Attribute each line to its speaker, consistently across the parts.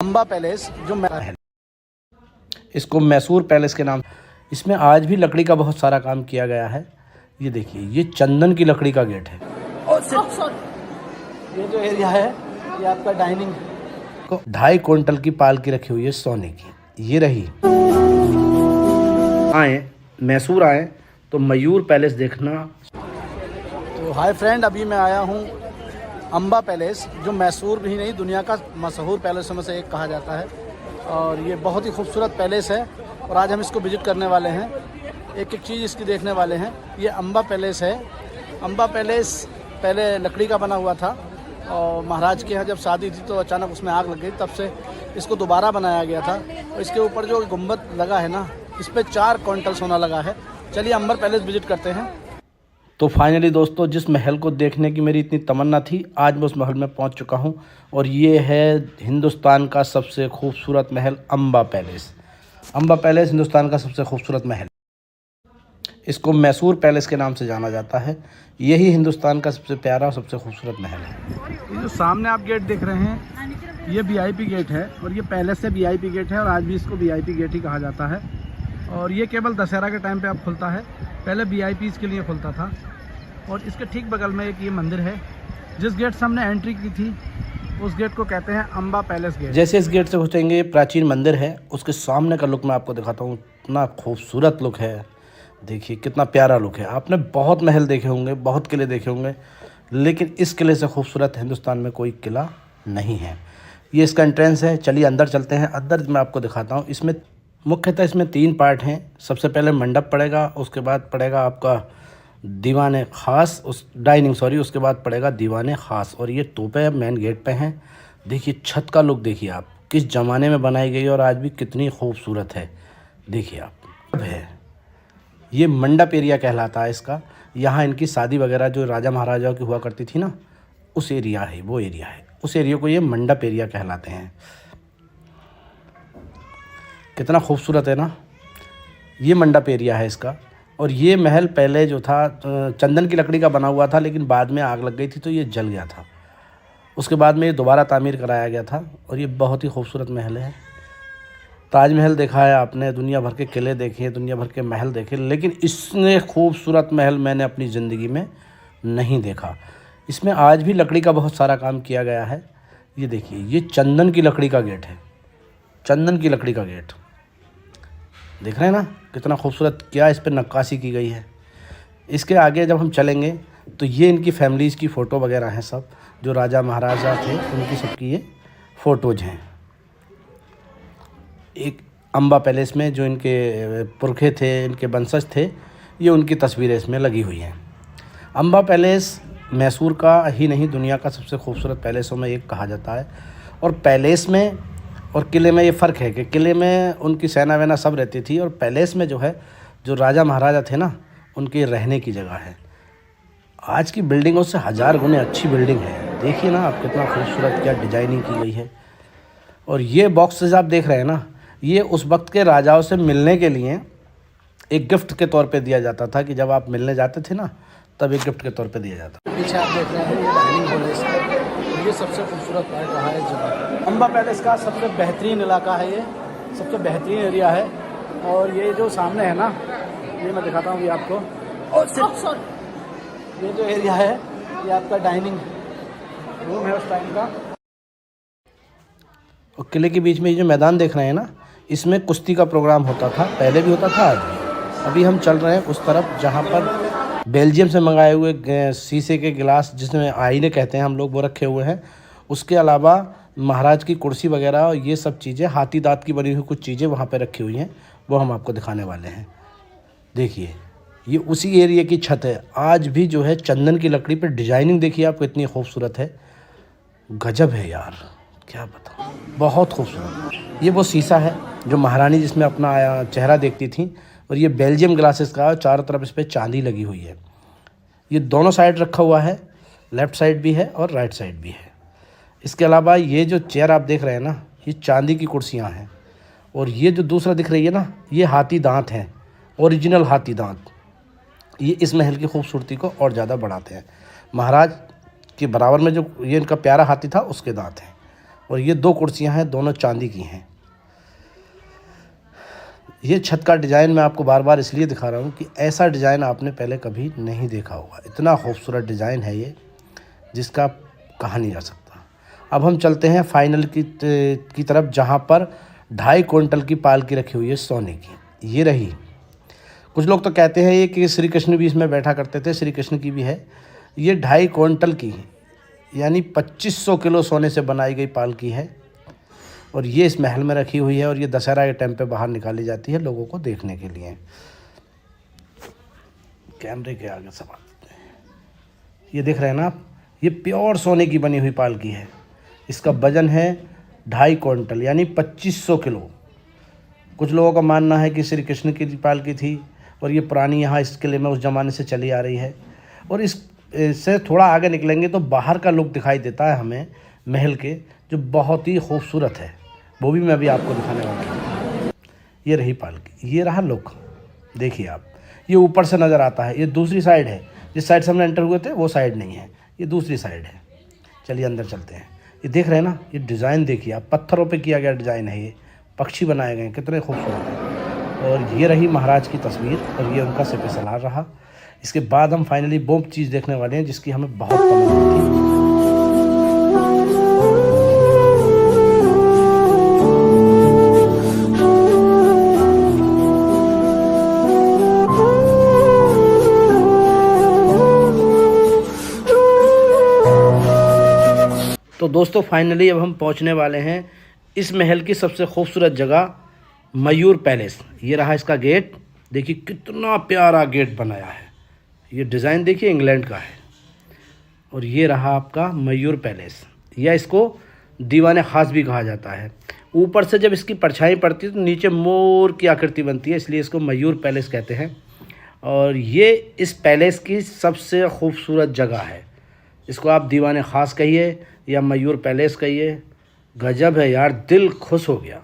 Speaker 1: Amba palace जो महल,
Speaker 2: इसको Mysore palace के नाम। इसमें आज भी लकड़ी का बहुत सारा काम किया गया है। ये देखिए, ये चंदन की लकड़ी का गेट है।
Speaker 1: और ये जो एरिया है ये आपका डाइनिंग
Speaker 2: को 2.5 क्विंटल की पालकी रखी हुई है सोने की। ये रही। आए मैसूर आए तो मयूर पैलेस देखना।
Speaker 1: तो हाय फ्रेंड, अभी मैं आया हूँ अम्बा पैलेस, जो मैसूर भी नहीं दुनिया का मशहूर पैलेसों में से एक कहा जाता है। और ये बहुत ही खूबसूरत पैलेस है और आज हम इसको विजिट करने वाले हैं, एक एक चीज़ इसकी देखने वाले हैं। ये अम्बा पैलेस है। अम्बा पैलेस पहले लकड़ी का बना हुआ था और महाराज के यहाँ जब शादी थी तो अचानक उसमें आग लग गई, तब से इसको दोबारा बनाया गया था। और इसके ऊपर जो गुंबद लगा है ना, इस पर 4 क्विंटल सोना लगा है। चलिए अम्बर पैलेस विजिट करते हैं।
Speaker 2: तो फाइनली दोस्तों, जिस महल को देखने की मेरी इतनी तमन्ना थी, आज मैं उस महल में पहुंच चुका हूं। और ये है हिंदुस्तान का सबसे खूबसूरत महल अम्बा पैलेस। अम्बा पैलेस हिंदुस्तान का सबसे खूबसूरत महल, इसको मैसूर पैलेस के नाम से जाना जाता है। यही हिंदुस्तान का सबसे प्यारा और सबसे खूबसूरत महल है।
Speaker 1: ये जो सामने आप गेट देख रहे हैं ये वीआईपी गेट है और ये पहले से वीआईपी गेट है और आज भी इसको वीआईपी गेट ही कहा जाता है। और ये केवल दशहरा के टाइम पे अब खुलता है, पहले वीआईपीज़ के लिए खुलता था। और इसके ठीक बगल में एक ये मंदिर है। जिस गेट से हमने एंट्री की थी उस गेट को कहते हैं अम्बा पैलेस गेट।
Speaker 2: जैसे इस गेट से घुसेंगे, प्राचीन मंदिर है, उसके सामने का लुक मैं आपको दिखाता हूँ। इतना खूबसूरत लुक है, देखिए कितना प्यारा लुक है। आपने बहुत महल देखे होंगे, बहुत किले देखे होंगे, लेकिन इस किले से खूबसूरत हिंदुस्तान में कोई किला नहीं है। ये इसका एंट्रेंस है। चलिए अंदर चलते हैं। अंदर मैं आपको दिखाता हूँ। इसमें मुख्यतः 3 पार्ट हैं। सबसे पहले मंडप पड़ेगा, उसके बाद पड़ेगा आपका दीवाने ख़ास, उसके बाद पड़ेगा दीवाने ख़ास। और ये तोपें मेन गेट पे हैं। देखिए छत का लुक देखिए आप, किस ज़माने में बनाई गई और आज भी कितनी खूबसूरत है। देखिए आप, अब है ये मंडप एरिया कहलाता है इसका। यहाँ इनकी शादी वगैरह जो राजा महाराजाओं की हुआ करती थी ना, उस एरिया है, वो एरिया है। उस एरिया को ये मंडप एरिया कहलाते हैं। कितना खूबसूरत है ना, ये मंडप एरिया है इसका। और ये महल पहले जो था चंदन की लकड़ी का बना हुआ था, लेकिन बाद में आग लग गई थी तो ये जल गया था। उसके बाद में ये दोबारा तामीर कराया गया था। और ये बहुत ही खूबसूरत महल है। ताजमहल देखा है आपने, दुनिया भर के किले देखे, दुनिया भर के महल देखे, लेकिन इसने खूबसूरत महल मैंने अपनी ज़िंदगी में नहीं देखा। इसमें आज भी लकड़ी का बहुत सारा काम किया गया है। ये देखिए, ये चंदन की लकड़ी का गेट है। चंदन की लकड़ी का गेट देख रहे हैं ना, कितना खूबसूरत, क्या इस पर नक्काशी की गई है। इसके आगे जब हम चलेंगे तो ये इनकी फैमिलीज़ की फ़ोटो वगैरह हैं, सब जो राजा महाराजा थे उनकी सबकी ये फ़ोटोज़ हैं। एक अम्बा पैलेस में जो इनके पुरखे थे, इनके वंशज थे, ये उनकी तस्वीरें इसमें लगी हुई हैं। अम्बा पैलेस मैसूर का ही नहीं दुनिया का सबसे खूबसूरत पैलेसों में एक कहा जाता है। और पैलेस में और किले में ये फ़र्क है कि किले में उनकी सेना वेना सब रहती थी, और पैलेस में जो है, जो राजा महाराजा थे ना, उनके रहने की जगह है। आज की बिल्डिंगों से 1000 गुने अच्छी बिल्डिंग है। देखिए ना आप, कितना खूबसूरत क्या डिजाइनिंग की गई है। और ये बॉक्सेस आप देख रहे हैं ना, ये उस वक्त के राजाओं से मिलने के लिए एक गिफ्ट के तौर पे दिया जाता था, कि जब आप मिलने जाते थे ना, तब एक गिफ्ट के तौर पे दिया जाता।
Speaker 1: पीछे आप देख रहे हैं ये डाइनिंग हॉल है इसका। ये सबसे खूबसूरत पार्ट रहा है जगह। अम्बा पैलेस का सबसे बेहतरीन इलाका है ये, सबसे बेहतरीन एरिया है। और ये जो सामने है ना, ये मैं दिखाता हूँ ये आपको। ये जो एरिया है ये आपका डाइनिंग रूम है उस टाइम का।
Speaker 2: और किले के बीच में ये जो मैदान देख रहे हैं ना, इसमें कुश्ती का प्रोग्राम होता था, पहले भी होता था, आज भी। अभी हम चल रहे हैं उस तरफ जहाँ पर बेल्जियम से मंगाए हुए शीशे के गिलास, जिसमें आईने कहते हैं हम लोग, वो रखे हुए हैं। उसके अलावा महाराज की कुर्सी वगैरह और ये सब चीज़ें, हाथी दाँत की बनी हुई कुछ चीज़ें वहाँ पे रखी हुई हैं, वो हम आपको दिखाने वाले हैं। देखिए, ये उसी एरिया की छत है। आज भी जो है चंदन की लकड़ी पर डिजाइनिंग देखिए आपको, इतनी खूबसूरत है, गजब है यार, क्या बताऊँ, बहुत खूबसूरत। ये वो शीशा है जो महारानी जिसमें अपना चेहरा देखती थी। और ये बेल्जियम ग्लासेस का, चारों तरफ इस पर चांदी लगी हुई है। ये दोनों साइड रखा हुआ है, लेफ़्ट साइड भी है और राइट साइड भी है। इसके अलावा ये जो चेयर आप देख रहे हैं ना, ये चांदी की कुर्सियां हैं। और ये जो दूसरा दिख रही है ना, ये हाथी दांत हैं, ओरिजिनल हाथी दांत। ये इस महल की खूबसूरती को और ज़्यादा बढ़ाते हैं। महाराज के बराबर में जो ये इनका प्यारा हाथी था, उसके दांत हैं। और ये 2 कुर्सियां हैं, दोनों चांदी की हैं। ये छत का डिज़ाइन मैं आपको बार बार इसलिए दिखा रहा हूँ कि ऐसा डिज़ाइन आपने पहले कभी नहीं देखा होगा। इतना खूबसूरत डिज़ाइन है ये, जिसका कहा नहीं जा सकता। अब हम चलते हैं फाइनल की तरफ, जहाँ पर 2.5 क्विंटल की पालकी रखी हुई है सोने की। ये रही। कुछ लोग तो कहते हैं ये कि श्री कृष्ण भी इसमें बैठा करते थे, श्री कृष्ण की भी है। ये 2.5 क्विंटल की यानी 2500 किलो सोने से बनाई गई पालकी है, और ये इस महल में रखी हुई है, और ये दशहरा के टाइम पे बाहर निकाली जाती है लोगों को देखने के लिए। कैमरे के आगे सब आते हैं। ये देख रहे हैं ना आप, ये प्योर सोने की बनी हुई पालकी है। इसका वजन है 2.5 क्विंटल यानी 2500 किलो। कुछ लोगों का मानना है कि श्री कृष्ण की पालकी थी, और ये पुरानी यहाँ इस किले में उस ज़माने से चली आ रही है। और इससे थोड़ा आगे निकलेंगे तो बाहर का लुक दिखाई देता है हमें महल के, जो बहुत ही खूबसूरत है। वो भी मैं अभी आपको दिखाने वाला हूँ। ये रही पालकी, ये रहा लुक। देखिए आप, ये ऊपर से नज़र आता है। ये दूसरी साइड है, जिस साइड से हमने एंटर हुए थे वो साइड नहीं है, ये दूसरी साइड है। चलिए अंदर चलते हैं। ये देख रहे हैं ना, ये डिज़ाइन देखिए आप, पत्थरों पे किया गया डिज़ाइन है। ये पक्षी बनाए गए हैं, कितने खूबसूरत हैं। और ये रही महाराज की तस्वीर, और ये उनका सिपह सलार रहा। इसके बाद हम फाइनली वो चीज़ देखने वाले हैं जिसकी हमें बहुत तमन्ना थी। तो दोस्तों फाइनली अब हम पहुंचने वाले हैं इस महल की सबसे खूबसूरत जगह, मयूर पैलेस। ये रहा इसका गेट। देखिए कितना प्यारा गेट बनाया है। ये डिज़ाइन देखिए इंग्लैंड का है। और ये रहा आपका मयूर पैलेस, या इसको दीवाने ख़ास भी कहा जाता है। ऊपर से जब इसकी परछाई पड़ती है तो नीचे मोर की आकृति बनती है, इसलिए इसको मयूर पैलेस कहते हैं। और ये इस पैलेस की सबसे खूबसूरत जगह है। इसको आप दीवाने ख़ास कहिए या मयूर पैलेस कहिए, गजब है यार, दिल खुश हो गया।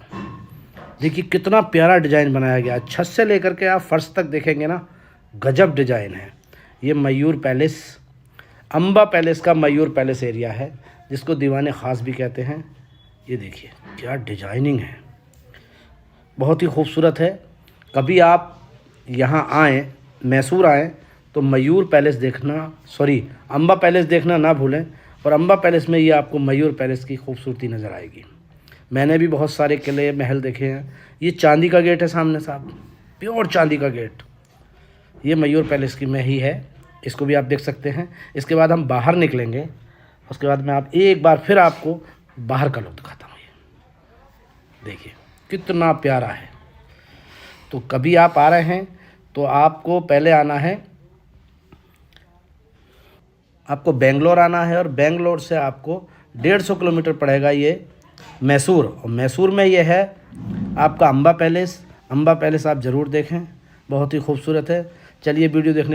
Speaker 2: देखिए कितना प्यारा डिज़ाइन बनाया गया। छत से लेकर के आप फर्श तक देखेंगे ना, गजब डिज़ाइन है। ये मयूर पैलेस, अम्बा पैलेस का मयूर पैलेस एरिया है, जिसको दीवाने ख़ास भी कहते हैं। ये देखिए क्या डिजाइनिंग है, बहुत ही खूबसूरत है। कभी आप यहाँ आएँ, मैसूर आएँ, तो मयूर पैलेस देखना, अम्बा पैलेस देखना ना भूलें। और अम्बा पैलेस में ये आपको मयूर पैलेस की खूबसूरती नज़र आएगी। मैंने भी बहुत सारे किले महल देखे हैं। ये चांदी का गेट है सामने साहब, प्योर चांदी का गेट। ये मयूर पैलेस की में ही है, इसको भी आप देख सकते हैं। इसके बाद हम बाहर निकलेंगे, उसके बाद मैं एक बार फिर आपको बाहर का लुक दिखाता हूँ। ये देखिए कितना प्यारा है। तो कभी आप आ रहे हैं तो आपको पहले आना है, आपको बेंगलोर आना है, और बेंगलोर से आपको 150 किलोमीटर पड़ेगा ये मैसूर। और मैसूर में ये है आपका अम्बा पैलेस। अम्बा पैलेस आप ज़रूर देखें, बहुत ही खूबसूरत है। चलिए वीडियो देखने